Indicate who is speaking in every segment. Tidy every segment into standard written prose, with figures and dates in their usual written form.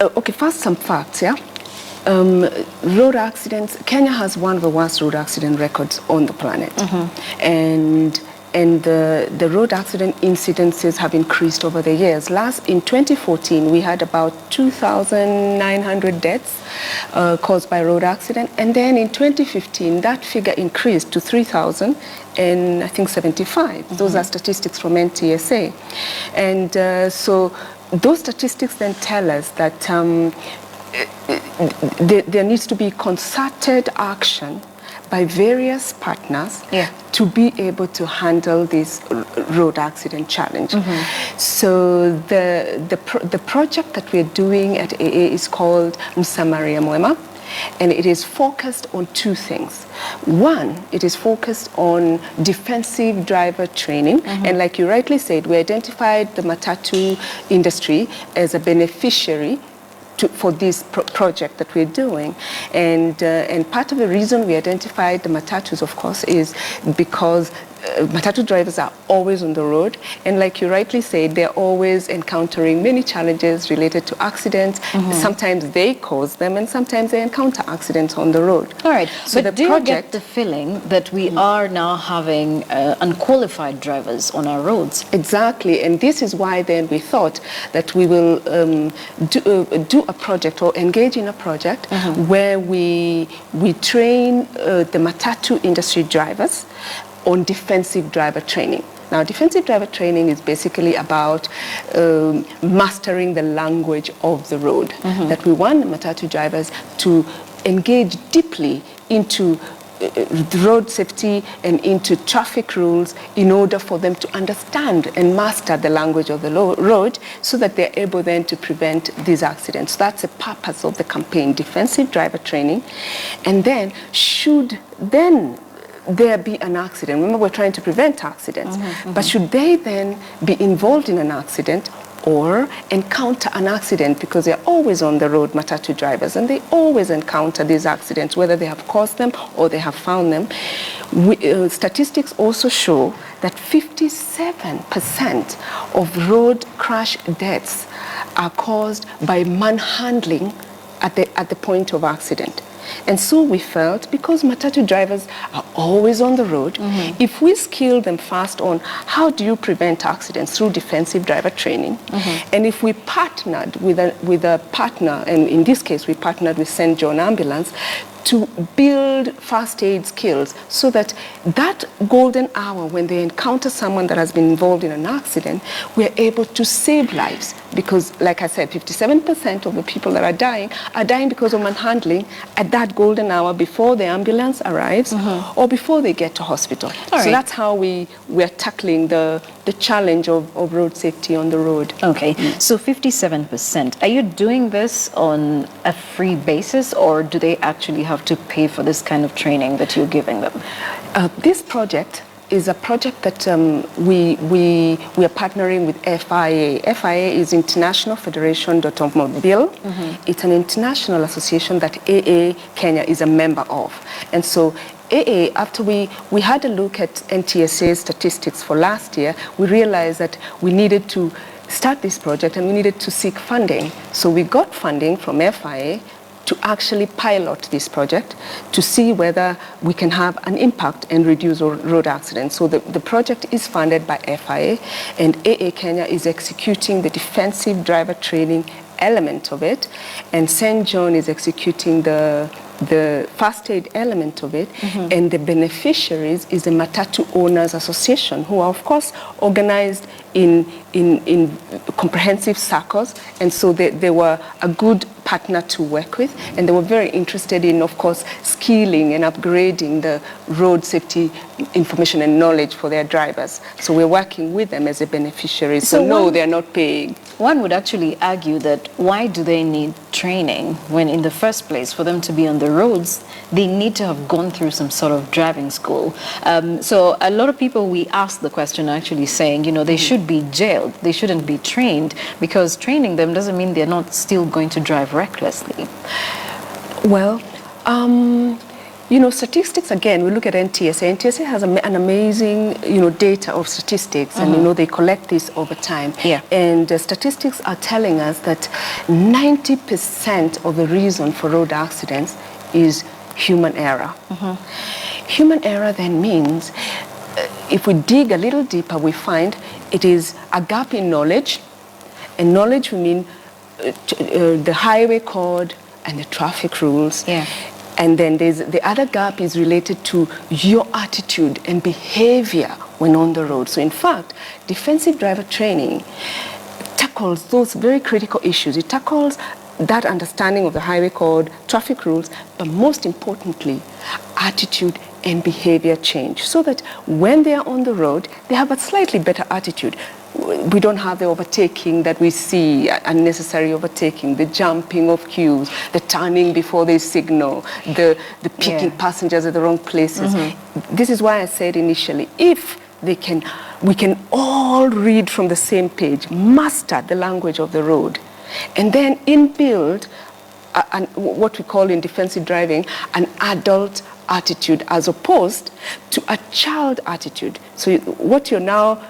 Speaker 1: Okay, first some facts, yeah? Road accidents, Kenya has one of the worst road accident records on the planet. And the road accident incidences have increased over the years. In 2014, we had about 2,900 deaths caused by road accident. And then in 2015, that figure increased to 3,000 and I think 75. Those are statistics from NTSA. And so those statistics then tell us that there needs to be concerted action by various partners to be able to handle this road accident challenge. So the project that we're doing at AA is called Msamaria Mwema, and it is focused on two things. One, it is focused on defensive driver training, and like you rightly said, we identified the Matatu industry as a beneficiary for this project that we're doing. And part of the reason we identified the Matatus, of course, is because Matatu drivers are always on the road, and like you rightly said, they're always encountering many challenges related to accidents. Sometimes they cause them, and sometimes they encounter accidents on the road.
Speaker 2: All right, so but do you get the feeling that we are now having unqualified drivers on our roads?
Speaker 1: Exactly, and this is why then we thought that we will do a project or engage in a project where we train the Matatu industry drivers on defensive driver training. Now, defensive driver training is basically about mastering the language of the road. That we want Matatu drivers to engage deeply into road safety and into traffic rules in order for them to understand and master the language of the road so that they're able then to prevent these accidents. That's the purpose of the campaign, defensive driver training. And then should there be an accident, remember we're trying to prevent accidents, but should they then be involved in an accident or encounter an accident, because they're always on the road, Matatu drivers, and they always encounter these accidents, whether they have caused them or they have found them. Statistics also show that 57% of road crash deaths are caused by manhandling at the point of accident. And so we felt, because Matatu drivers are always on the road, if we skill them fast on how do you prevent accidents through defensive driver training, and if we partnered with a partner, and in this case we partnered with St. John Ambulance, to build first aid skills so that that golden hour when they encounter someone that has been involved in an accident, we're able to save lives. Because, like I said, 57% of the people that are dying because of manhandling at that golden hour before the ambulance arrives or before they get to hospital. So that's how we're tackling the challenge of road safety on the road.
Speaker 2: Okay, so 57%. Are you doing this on a free basis, or do they actually have to pay for this kind of training that you're giving them?
Speaker 1: This project is a project that we are partnering with FIA. FIA is International Federation d'Automobile. It's an international association that AA Kenya is a member of. And so AA, after we had a look at NTSA statistics for last year, we realized that we needed to start this project and we needed to seek funding. So we got funding from FIA to actually pilot this project to see whether we can have an impact and reduce road accidents. So the project is funded by FIA, and AA Kenya is executing the defensive driver training element of it, and St. John is executing the first aid element of it, and the beneficiaries is the Matatu Owners Association, who are of course organized in comprehensive circles, and so they were a good partner to work with, and they were very interested in, of course, skilling and upgrading the road safety information and knowledge for their drivers. So we're working with them as a beneficiary. So no, they're not paying.
Speaker 2: One would actually argue that why do they need training when in the first place, for them to be on the roads, they need to have gone through some sort of driving school. So a lot of people, we ask the question actually saying, you know, they should be jailed. They shouldn't be trained, because training them doesn't mean they're not still going to drive recklessly.
Speaker 1: Well, Statistics, again, we look at NTSA. NTSA has an amazing, data of statistics, and, they collect this over time.
Speaker 2: Yeah.
Speaker 1: And statistics are telling us that 90% of the reason for road accidents is human error. Human error then means, if we dig a little deeper, we find it is a gap in knowledge. And knowledge, we mean the highway code and the traffic rules.
Speaker 2: Yeah.
Speaker 1: And then the other gap is related to your attitude and behavior when on the road. So in fact, defensive driver training tackles those very critical issues. It tackles that understanding of the highway code, traffic rules, but most importantly, attitude and behavior change, so that when they are on the road, they have a slightly better attitude. We don't have the overtaking that we see, unnecessary overtaking, the jumping of queues, the turning before they signal, the picking passengers at the wrong places. This is why I said initially, if we can all read from the same page, master the language of the road, and then inbuild what we call in defensive driving an adult attitude as opposed to a child attitude. So what you're now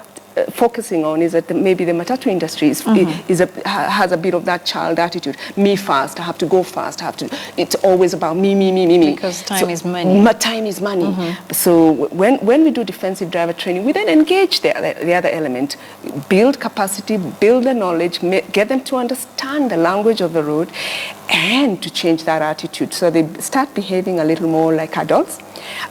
Speaker 1: focusing on is that maybe the Matatu industry has a bit of that child attitude. Me first, I have to go fast, it's always about me.
Speaker 2: Because time is money.
Speaker 1: Time is money. So when we do defensive driver training, we then engage the other element, build capacity, build the knowledge, get them to understand the language of the road, and to change that attitude. So they start behaving a little more like adults,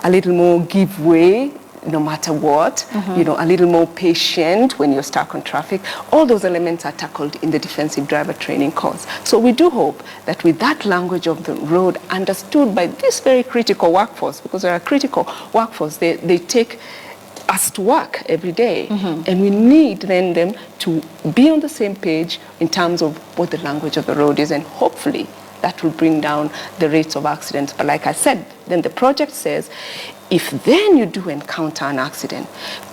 Speaker 1: a little more give way, no matter what, a little more patient when you're stuck on traffic. All those elements are tackled in the defensive driver training course. So we do hope that with that language of the road understood by this very critical workforce, because they're a critical workforce, they take us to work every day. And we need then them to be on the same page in terms of what the language of the road is, and hopefully that will bring down the rates of accidents. But like I said, then the project says, if then you do encounter an accident,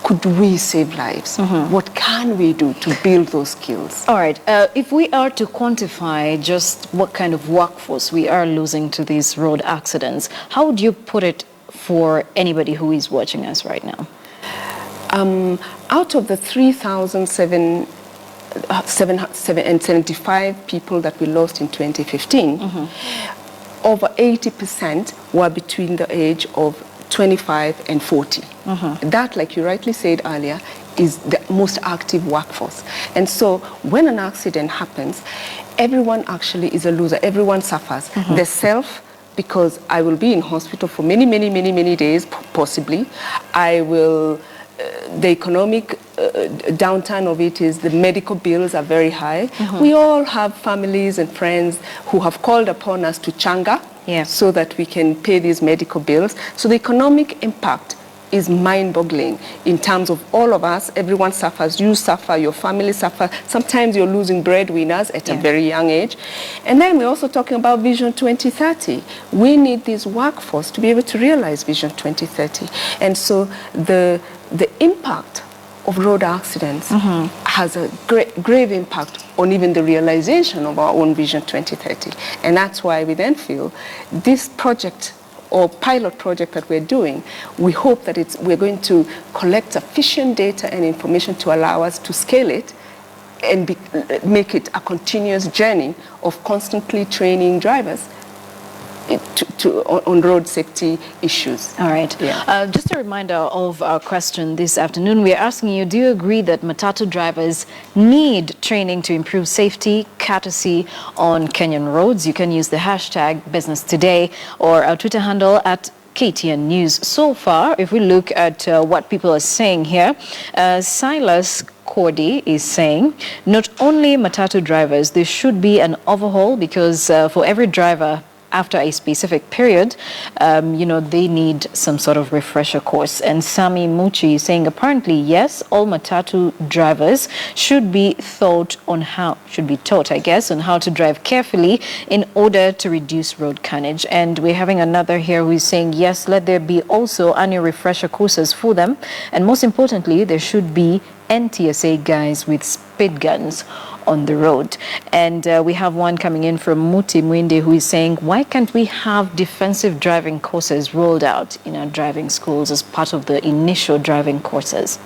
Speaker 1: could we save lives? What can we do to build those skills?
Speaker 2: All right. If we are to quantify just what kind of workforce we are losing to these road accidents, how would you put it for anybody who is watching us right now?
Speaker 1: Out of the 3,775 people that we lost in 2015, over 80% were between the age of 25 and 40. That, like you rightly said earlier, is the most active workforce. And so when an accident happens, everyone actually is a loser. Everyone suffers. The self, because I will be in hospital for many days, possibly. The economic downturn of it is the medical bills are very high. We all have families and friends who have called upon us to changa, so that we can pay these medical bills. So the economic impact is mind-boggling in terms of all of us. Everyone suffers. You suffer, your family suffer. Sometimes you're losing breadwinners at a very young age. And then we're also talking about Vision 2030. We need this workforce to be able to realize Vision 2030. And so the impact of road accidents has a grave impact on even the realization of our own Vision 2030. And that's why we then feel this project or pilot project that we're doing, we hope that we're going to collect sufficient data and information to allow us to scale it and make it a continuous journey of constantly training drivers on road safety issues.
Speaker 2: All right. Just a reminder of our question this afternoon. We're asking you, do you agree that Matatu drivers need training to improve safety, courtesy on Kenyan roads? You can use the hashtag #BusinessToday or our Twitter handle @KTN News. So far, if we look at what people are saying here, Silas Cordy is saying, not only Matatu drivers, there should be an overhaul because for every driver, after a specific period, they need some sort of refresher course. And Sami Muchi is saying, apparently, yes, all Matatu drivers should be taught, on how to drive carefully in order to reduce road carnage. And we're having another here who is saying, yes, let there be also annual refresher courses for them. And most importantly, there should be NTSA guys with speed guns on the road. And we have one coming in from Muti Mwinde, who is saying, why can't we have defensive driving courses rolled out in our driving schools as part of the initial driving courses?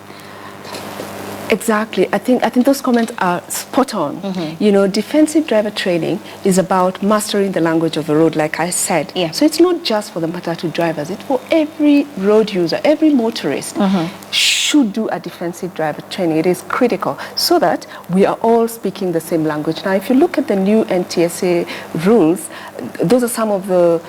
Speaker 1: Exactly. I think those comments are spot on. You know, defensive driver training is about mastering the language of the road, like I said.
Speaker 2: Yeah.
Speaker 1: So it's not just for the Matatu drivers. It's for every road user, every motorist should do a defensive driver training. It is critical so that we are all speaking the same language. Now, if you look at the new NTSA rules, those are some of the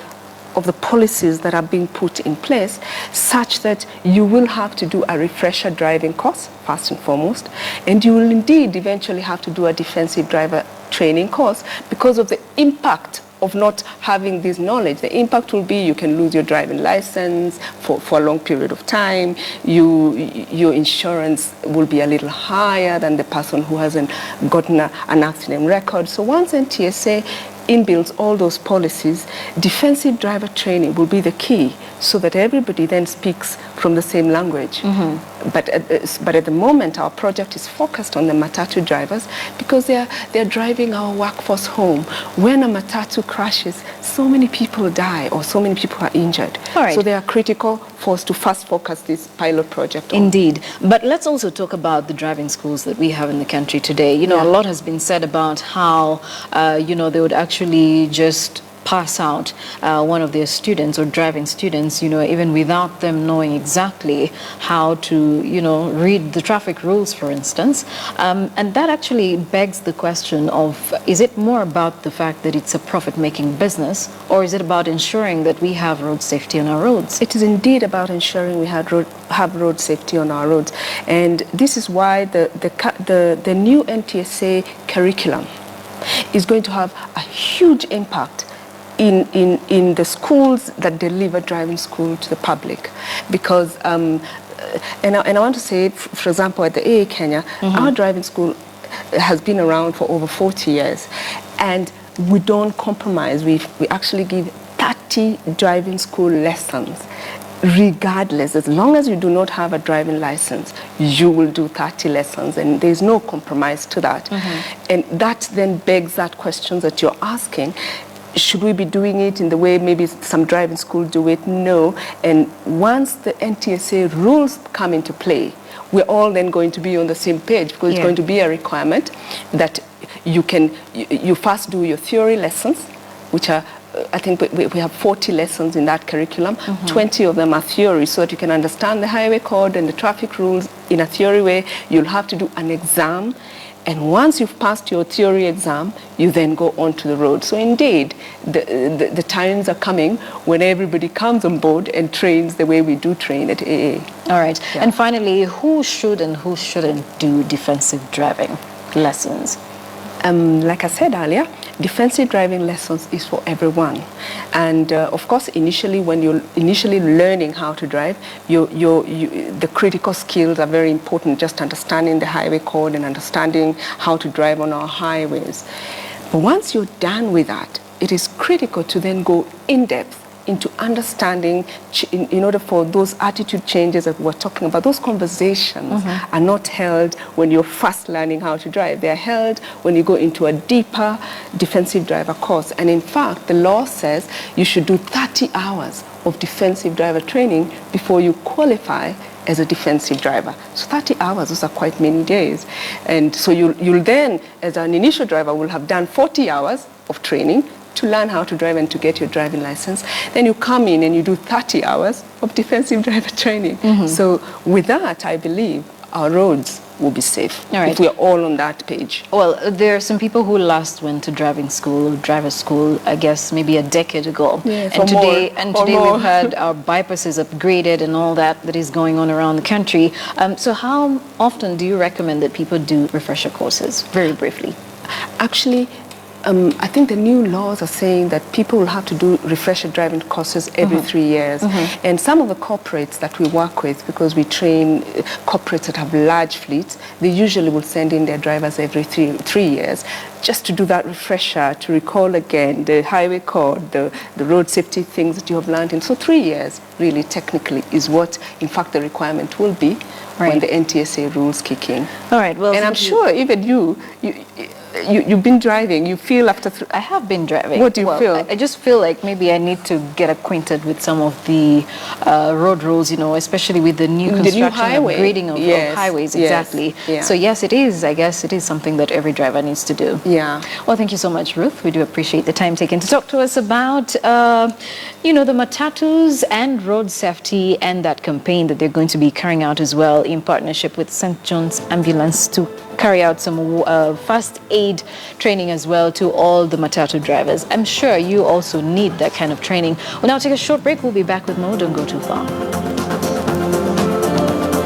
Speaker 1: policies that are being put in place, such that you will have to do a refresher driving course, first and foremost, and you will indeed eventually have to do a defensive driver training course because of the impact of not having this knowledge. The impact will be you can lose your driving license for a long period of time. Your insurance will be a little higher than the person who hasn't gotten an accident record. So once NTSA inbuilds all those policies, defensive driver training will be the key so that everybody then speaks from the same language. But at the moment, our project is focused on the Matatu drivers because they're driving our workforce home. When a Matatu crashes, so many people die or so many people are injured.
Speaker 2: Right.
Speaker 1: So they are critical for us to first focus this pilot project on.
Speaker 2: Indeed. But let's also talk about the driving schools that we have in the country today. You know, a lot has been said about how, you know, they would actually just pass out one of their students or driving students, you know, even without them knowing exactly how to, you know, read the traffic rules, for instance. And that actually begs the question of, is it more about the fact that it's a profit-making business, or is it about ensuring that we have road safety on our roads?
Speaker 1: It is indeed about ensuring we have road safety on our roads. And this is why the new NTSA curriculum is going to have a huge impact in the schools that deliver driving school to the public, because and I want to say, for example, at the AA Kenya, our driving school has been around for over 40 years, and we don't compromise. We actually give 30 driving school lessons. Regardless, as long as you do not have a driving license, you will do 30 lessons, and there's no compromise to that. And that then begs that question that you're asking. Should we be doing it in the way maybe some driving schools do it? No. And once the NTSA rules come into play, we're all then going to be on the same page, because it's going to be a requirement that you first do your theory lessons, which are, I think we have 40 lessons in that curriculum. 20 of them are theory, so that you can understand the highway code and the traffic rules in a theory way. You'll have to do an exam. And once you've passed your theory exam, you then go onto the road. So indeed, the times are coming when everybody comes on board and trains the way we do train at AA.
Speaker 2: All right. Yeah. And finally, who should and who shouldn't do defensive driving lessons?
Speaker 1: Like I said earlier, defensive driving lessons is for everyone. And of course, initially, when you're initially learning how to drive, the critical skills are very important, just understanding the highway code and understanding how to drive on our highways. But once you're done with that, it is critical to then go in depth into understanding, in order for those attitude changes that we're talking about. Those conversations are not held when you're first learning how to drive. They're held when you go into a deeper defensive driver course. And in fact, the law says you should do 30 hours of defensive driver training before you qualify as a defensive driver. So 30 hours, those are quite many days. And so you'll then, as an initial driver, will have done 40 hours of training to learn how to drive and to get your driving license. Then you come in and you do 30 hours of defensive driver training. So with that, I believe our roads will be safe, if we're all on that page.
Speaker 2: Well, there are some people who last went to driver school, I guess maybe a decade ago. And today we've had our bypasses upgraded and all that is going on around the country. So how often do you recommend that people do refresher courses? Very briefly.
Speaker 1: Actually, I think the new laws are saying that people will have to do refresher driving courses every 3 years. And some of the corporates that we work with, because we train corporates that have large fleets, they usually will send in their drivers every 3 years just to do that refresher, to recall again the highway code, the road safety things that you have learned in. So 3 years really technically is what in fact the requirement will be when the NTSA rules kick in.
Speaker 2: All right. Well,
Speaker 1: and I'm sure even you've been driving. You feel after...
Speaker 2: I have been driving.
Speaker 1: What do you feel?
Speaker 2: I just feel like maybe I need to get acquainted with some of the road rules, you know, especially with the new construction and grading of highways. Exactly.
Speaker 1: Yes.
Speaker 2: So yes, it is. I guess it is something that every driver needs to do.
Speaker 1: Yeah.
Speaker 2: Well, thank you so much, Ruth. We do appreciate the time taken to talk to us about, you know, the Matatus and road safety and that campaign that they're going to be carrying out as well in partnership with St. John's Ambulance to carry out some first aid training as well to all the Matatu drivers. I'm sure you also need that kind of training. We'll now take a short break. We'll be back with more. Don't go too far.